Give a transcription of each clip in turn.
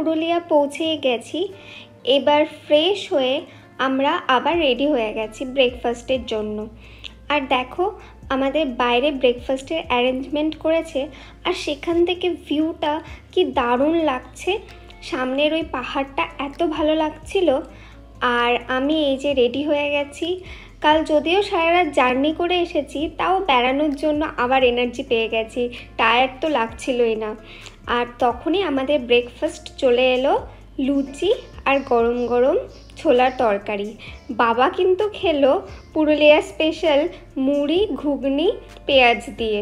পুরুলিয়া পৌঁছে গেছি। এবার ফ্রেশ হয়ে আমরা আবার রেডি হয়ে গেছি ব্রেকফাস্টের জন্য। আর দেখো আমাদের বাইরে ব্রেকফাস্টের অ্যারেঞ্জমেন্ট করেছে, আর সেখান থেকে ভিউটা কি দারুণ লাগছে। সামনের ওই পাহাড়টা এত ভালো লাগছিল। আর আমি এই যে রেডি হয়ে গেছি। কাল যদিও সারা রাত জার্নি করে এসেছি, তাও বেড়ানোর জন্য আবার এনার্জি পেয়ে গেছি, টায়ার্ড তো লাগছিলই না। আর তখনই আমাদের ব্রেকফাস্ট চলে এলো, লুচি আর গরম গরম ছোলার তরকারি। বাবা কিন্তু খেলো পুরুলিয়া স্পেশাল মুড়ি, ঘুগনি, পেঁয়াজ দিয়ে।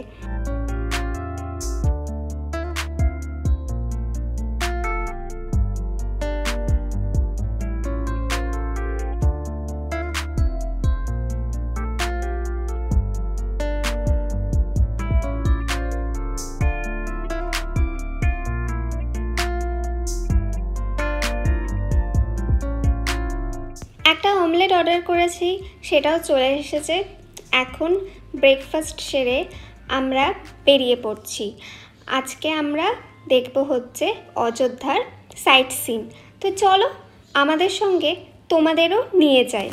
একটা অমলেট অর্ডার করেছি, সেটাও চলে এসেছে। এখন ব্রেকফাস্ট সেরে আমরা বেরিয়ে পড়ছি। আজকে আমরা দেখব হচ্ছে অযোধ্যার সাইট সিন। তো চলো আমাদের সঙ্গে তোমাদেরও নিয়ে যাই।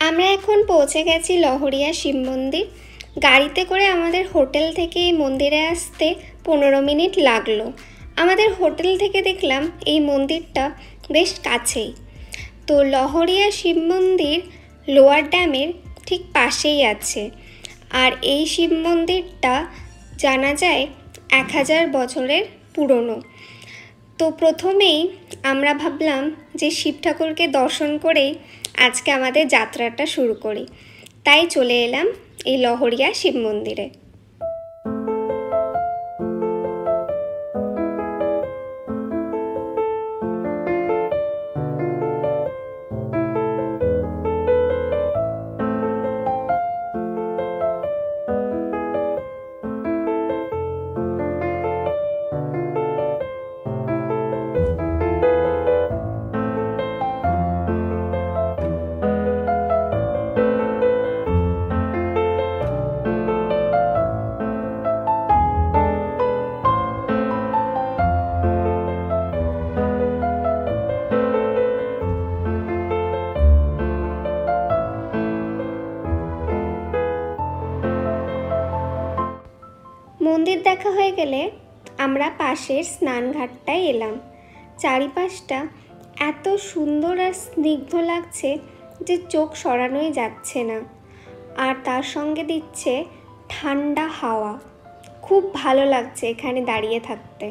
আমরা এখন পৌঁছে গেছি লহরিয়া শিব মন্দির। গাড়িতে করে আমাদের হোটেল থেকে এই মন্দিরে আসতে 15 মিনিট লাগলো। আমাদের হোটেল থেকে দেখলাম এই মন্দিরটা বেশ কাছেই। তো লহরিয়া শিব মন্দির লোয়ার ড্যামের ঠিক পাশেই আছে। আর এই শিব মন্দিরটা জানা যায় 1000 বছরের পুরনো। তো প্রথমেই আমরা ভাবলাম যে শিব ঠাকুরকে দর্শন করেই আজকে আমাদের যাত্রাটা শুরু করি, তাই চলে এলাম এই লহরিয়া শিব মন্দিরে। মন্দির দেখা হয়ে গেলে আমরা পাশের স্নানঘাটটায় এলাম। চারিপাশটা এত সুন্দর আর স্নিগ্ধ লাগছে যে চোখ সরানোই যাচ্ছে না। আর তার সঙ্গে দিচ্ছে ঠান্ডা হাওয়া। খুব ভালো লাগছে এখানে দাঁড়িয়ে থাকতে।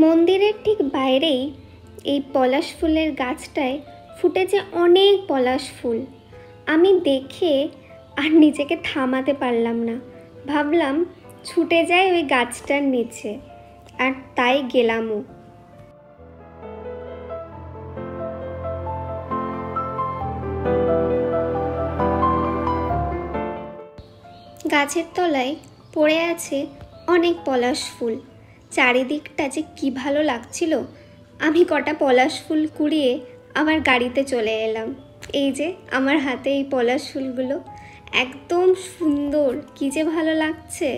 মন্দিরের ঠিক বাইরেই এই পলাশ ফুলের গাছটায় ফুটেছে অনেক পলাশ ফুল। আমি দেখে আর নিজেকে থামাতে পারলাম না, ভাবলাম ছুটে যাই ওই গাছটার নিচে, আর তাই গেলামও। গাছের তলায় পড়ে আছে অনেক পলাশ ফুল। চারিদিকটা যে কি ভালো লাগছিল। আমি কটা পলাশ ফুল কুড়িয়ে আমার গাড়িতে চলে এলাম। এই যে আমার হাতে এই পলাশ ফুলগুলো, একদম সুন্দর, কি যে ভালো লাগছে।